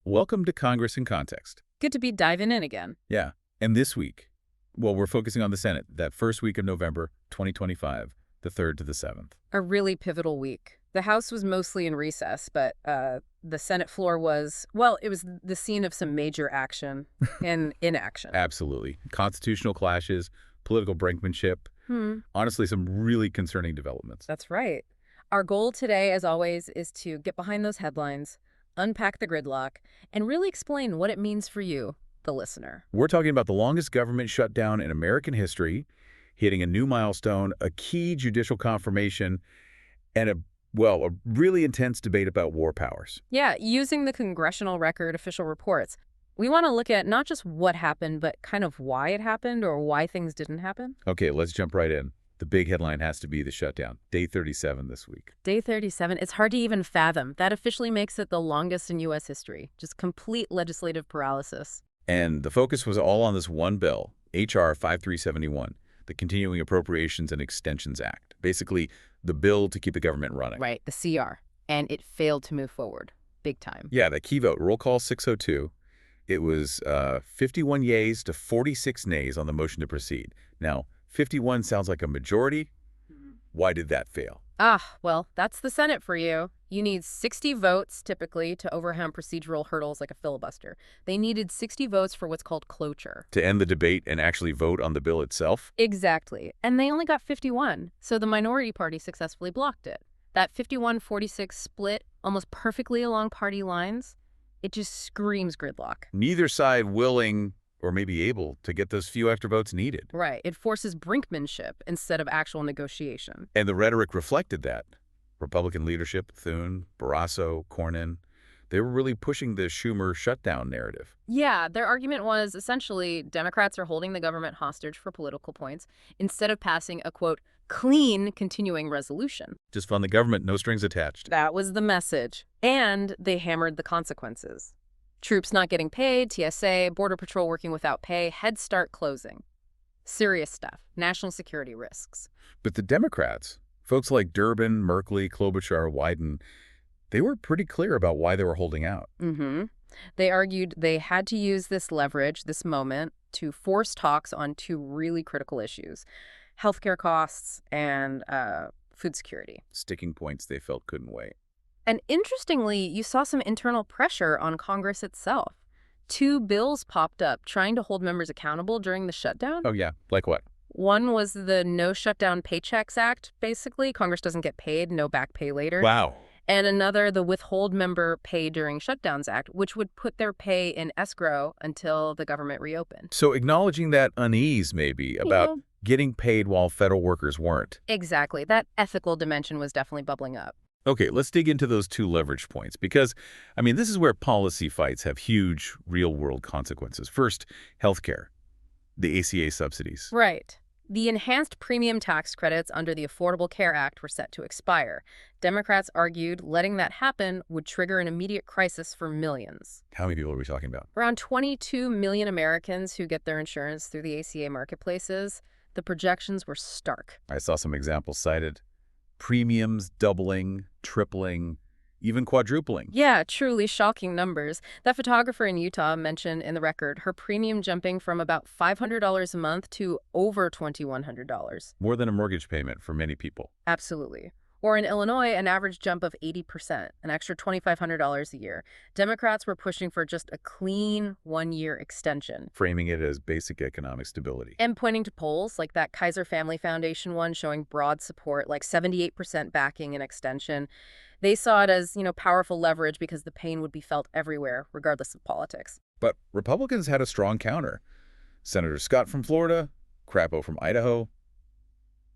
welcome to Congress in Context. Good to be diving in again. Yeah, and this week, well, we're focusing on the Senate, that first week of November 2025, the 3rd to the 7th. A really pivotal week. The House was mostly in recess, but the Senate floor was, well, it was the scene of some major action and inaction. Absolutely. Constitutional clashes, political brinkmanship, honestly, some really concerning developments. That's right. Our goal today, as always, is to get behind those headlines, unpack the gridlock, and really explain what it means for you, the listener. We're talking about the longest government shutdown in American history, hitting a new milestone, a key judicial confirmation, and a really intense debate about war powers. Yeah, using the Congressional Record official reports, we want to look at not just what happened, but kind of why it happened or why things didn't happen. Okay, let's jump right in. The big headline has to be the shutdown. Day 37 this week. Day 37, it's hard to even fathom. That officially makes it the longest in U.S. history. Just complete legislative paralysis. And the focus was all on this one bill, H.R. 5371, the Continuing Appropriations and Extensions Act. Basically, the bill to keep the government running. Right, the CR. And it failed to move forward. Big time. Yeah, the key vote, roll call 602. It was 51 yeas to 46 nays on the motion to proceed. Now, 51 sounds like a majority. Why did that fail? Well, that's the Senate for you. You need 60 votes, typically, to overcome procedural hurdles like a filibuster. They needed 60 votes for what's called cloture. To end the debate and actually vote on the bill itself? Exactly. And they only got 51, so the minority party successfully blocked it. That 51-46 split, almost perfectly along party lines, it just screams gridlock. Neither side willing or maybe able to get those few extra votes needed. Right. It forces brinkmanship instead of actual negotiation. And the rhetoric reflected that. Republican leadership, Thune, Barrasso, Cornyn, they were really pushing the Schumer shutdown narrative. Yeah, their argument was essentially Democrats are holding the government hostage for political points instead of passing a, quote, clean continuing resolution. Just fund the government, no strings attached. That was the message. And they hammered the consequences. Troops not getting paid, TSA, Border Patrol working without pay, Head Start closing. Serious stuff. National security risks. But the Democrats, folks like Durbin, Merkley, Klobuchar, Wyden, they were pretty clear about why they were holding out. They argued they had to use this leverage, this moment, to force talks on two really critical issues: healthcare costs and food security. Sticking points they felt couldn't wait. And interestingly, you saw some internal pressure on Congress itself. Two bills popped up trying to hold members accountable during the shutdown. Oh, yeah. Like what? One was the No Shutdown Paychecks Act, basically. Congress doesn't get paid, no back pay later. Wow. And another, the Withhold Member Pay During Shutdowns Act, which would put their pay in escrow until the government reopened. So acknowledging that unease, maybe, about getting paid while federal workers weren't. Exactly. That ethical dimension was definitely bubbling up. Okay, let's dig into those two leverage points because, I mean, this is where policy fights have huge real-world consequences. First, healthcare, the ACA subsidies. Right. The enhanced premium tax credits under the Affordable Care Act were set to expire. Democrats argued letting that happen would trigger an immediate crisis for millions. How many people are we talking about? Around 22 million Americans who get their insurance through the ACA marketplaces. The projections were stark. I saw some examples cited. Premiums doubling, tripling, even quadrupling. Yeah, truly shocking numbers. That photographer in Utah mentioned in the record her premium jumping from about $500 a month to over $2,100. More than a mortgage payment for many people. Absolutely. Or in Illinois, an average jump of 80%, an extra $2,500 a year. Democrats were pushing for just a clean one-year extension. Framing it as basic economic stability. And pointing to polls, like that Kaiser Family Foundation one showing broad support, like 78% backing an extension. They saw it as, powerful leverage because the pain would be felt everywhere, regardless of politics. But Republicans had a strong counter. Senator Scott from Florida, Crapo from Idaho.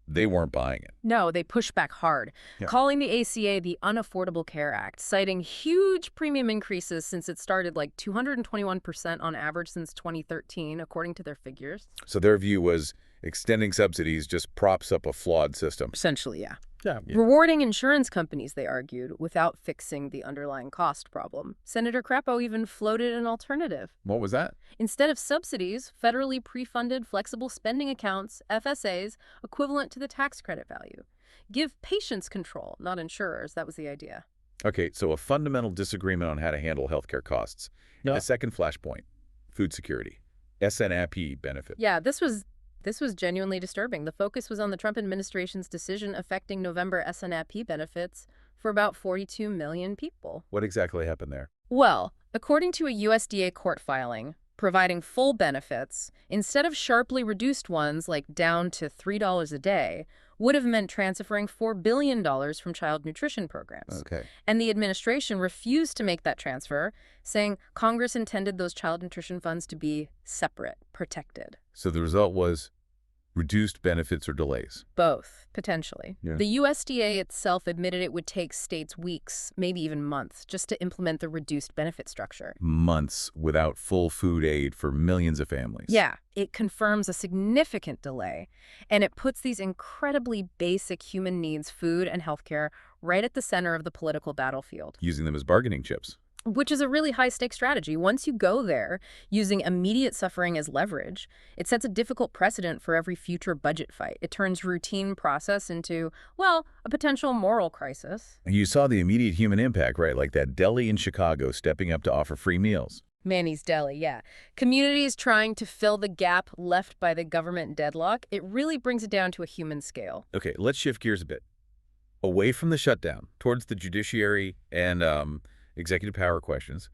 They weren't buying it. No, they pushed back hard, calling the ACA the Unaffordable Care Act, citing huge premium increases since it started like 221% on average since 2013, according to their figures. So their view was extending subsidies just props up a flawed system. Essentially, yeah. Yeah. Rewarding insurance companies, they argued, without fixing the underlying cost problem. Senator Crapo even floated an alternative. What was that? Instead of subsidies, federally pre-funded flexible spending accounts, FSAs, equivalent to the tax credit value. Give patients control, not insurers. That was the idea. Okay, so a fundamental disagreement on how to handle healthcare costs. Yeah. The second flashpoint, food security, SNAP benefit. Yeah, this was genuinely disturbing. The focus was on the Trump administration's decision affecting November SNAP benefits for about 42 million people. What exactly happened there? Well, according to a USDA court filing, providing full benefits, instead of sharply reduced ones like down to $3 a day, would have meant transferring $4 billion from child nutrition programs. Okay. And the administration refused to make that transfer, saying Congress intended those child nutrition funds to be separate, protected. So the result was reduced benefits or delays. Both, potentially. Yeah. The USDA itself admitted it would take states weeks, maybe even months, just to implement the reduced benefit structure. Months without full food aid for millions of families. Yeah, it confirms a significant delay, and it puts these incredibly basic human needs, food and healthcare, right at the center of the political battlefield. Using them as bargaining chips. Which is a really high-stakes strategy. Once you go there, using immediate suffering as leverage, it sets a difficult precedent for every future budget fight. It turns routine process into, well, a potential moral crisis. You saw the immediate human impact, right? Like that deli in Chicago stepping up to offer free meals. Manny'sDeli, yeah. Communities trying to fill the gap left by the government deadlock, it really brings it down to a human scale. Okay, let's shift gears a bit. Away from the shutdown, towards the judiciary and executive power questions,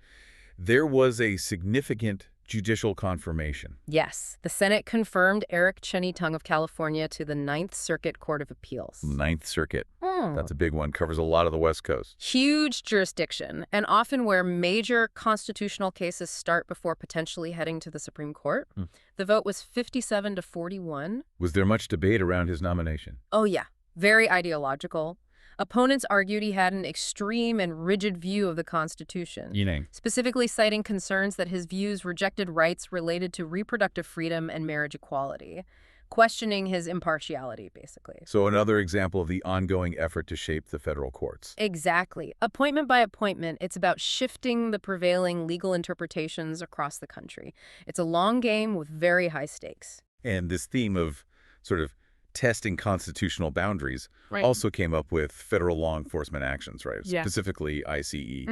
there was a significant judicial confirmation. Yes, the Senate confirmed Eric Cheney-Tung of California to the Ninth Circuit Court of Appeals. Ninth Circuit. That's a big one. Covers a lot of the West Coast. Huge jurisdiction, and often where major constitutional cases start before potentially heading to the Supreme Court. The vote was 57-41. Was there much debate around his nomination? Oh, yeah. Very ideological. Opponents argued he had an extreme and rigid view of the Constitution, specifically citing concerns that his views rejected rights related to reproductive freedom and marriage equality, questioning his impartiality, basically. So another example of the ongoing effort to shape the federal courts. Exactly. Appointment by appointment, it's about shifting the prevailing legal interpretations across the country. It's a long game with very high stakes. And this theme of sort of testing constitutional boundaries Right. also came up with federal law enforcement actions, right? Yeah. Specifically ICE.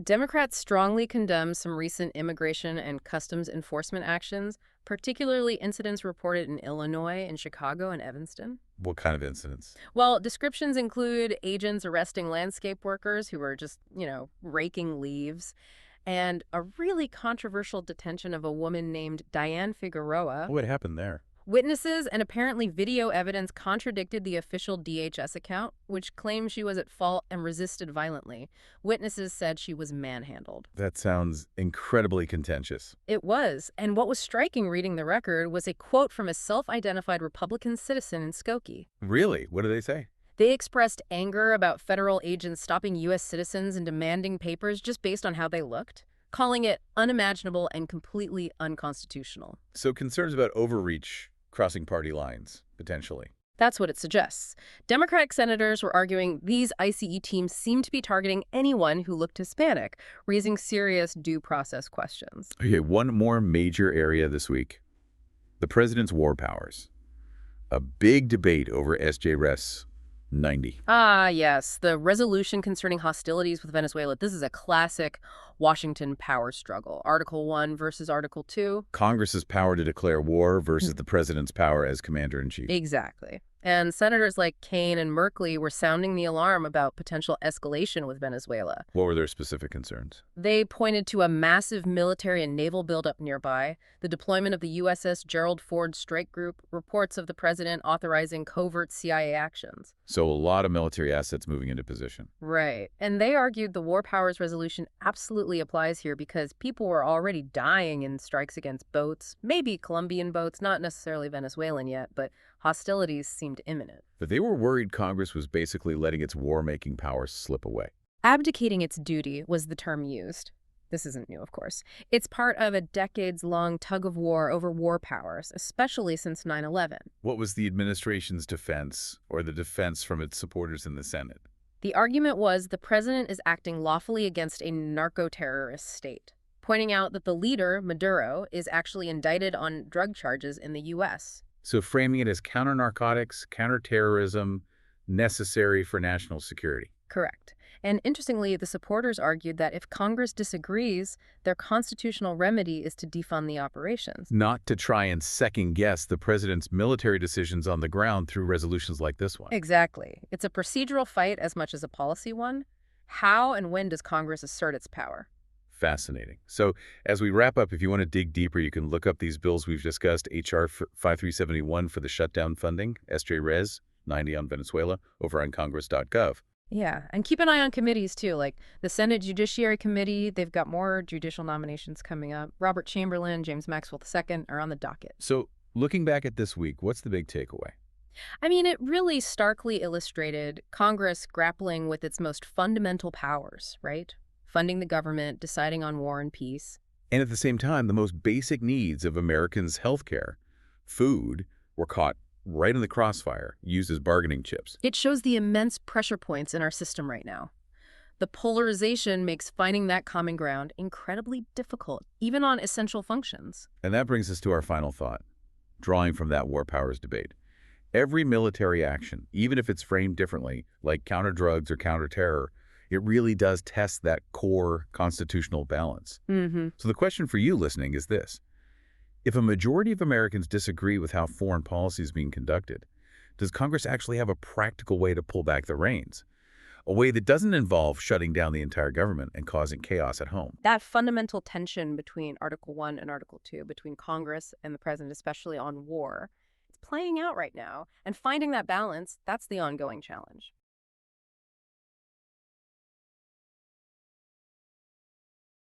Democrats strongly condemn some recent immigration and customs enforcement actions, particularly incidents reported in Illinois, in Chicago, and Evanston. What kind of incidents? Well, descriptions include agents arresting landscape workers who were just, raking leaves, and a really controversial detention of a woman named Diane Figueroa. What happened there? Witnesses and apparently video evidence contradicted the official DHS account, which claimed she was at fault and resisted violently. Witnesses said she was manhandled. That sounds incredibly contentious. It was, and what was striking reading the record was a quote from a self-identified Republican citizen in Skokie. Really? What did they say? They expressed anger about federal agents stopping U.S. citizens and demanding papers just based on how they looked, calling it unimaginable and completely unconstitutional. So concerns about overreach, crossing party lines, potentially. That's what it suggests. Democratic senators were arguing these ICE teams seem to be targeting anyone who looked Hispanic, raising serious due process questions. Okay, one more major area this week. The president's war powers. A big debate over SJ-Res 90. Ah, yes, the resolution concerning hostilities with Venezuela. This is a classic Washington power struggle. Article 1 versus Article 2. Congress's power to declare war versus the president's power as commander-in-chief. Exactly. And senators like Kaine and Merkley were sounding the alarm about potential escalation with Venezuela. What were their specific concerns? They pointed to a massive military and naval buildup nearby, the deployment of the USS Gerald Ford Strike Group, reports of the president authorizing covert CIA actions. So a lot of military assets moving into position. Right. And they argued the War Powers Resolution absolutely applies here because people were already dying in strikes against boats, maybe Colombian boats, not necessarily Venezuelan yet, but hostilities seemed imminent. But they were worried Congress was basically letting its war-making powers slip away. Abdicating its duty was the term used. This isn't new, of course. It's part of a decades-long tug-of-war over war powers, especially since 9/11. What was the administration's defense, or the defense from its supporters in the Senate? The argument was the president is acting lawfully against a narco-terrorist state, pointing out that the leader, Maduro, is actually indicted on drug charges in the U.S. So framing it as counter-narcotics, counter-terrorism, necessary for national security. Correct. And interestingly, the supporters argued that if Congress disagrees, their constitutional remedy is to defund the operations. Not to try and second-guess the president's military decisions on the ground through resolutions like this one. Exactly. It's a procedural fight as much as a policy one. How and when does Congress assert its power? Fascinating. So as we wrap up, if you want to dig deeper, you can look up these bills we've discussed, H.R. 5371 for the shutdown funding, S.J. Res. 90 on Venezuela, over on congress.gov. Yeah, and keep an eye on committees, too, like the Senate Judiciary Committee. They've got more judicial nominations coming up. Robert Chamberlain, James Maxwell II are on the docket. So looking back at this week, what's the big takeaway? I mean, it really starkly illustrated Congress grappling with its most fundamental powers, right? Funding the government, deciding on war and peace. And at the same time, the most basic needs of Americans' healthcare, food, were caught right in the crossfire, used as bargaining chips. It shows the immense pressure points in our system right now. The polarization makes finding that common ground incredibly difficult, even on essential functions. And that brings us to our final thought, drawing from that war powers debate. Every military action, even if it's framed differently, like counter-drugs or counter-terror, it really does test that core constitutional balance. So the question for you listening is this. If a majority of Americans disagree with how foreign policy is being conducted, does Congress actually have a practical way to pull back the reins? A way that doesn't involve shutting down the entire government and causing chaos at home? That fundamental tension between Article 1 and Article 2, between Congress and the president, especially on war, it's playing out right now. And finding that balance, that's the ongoing challenge.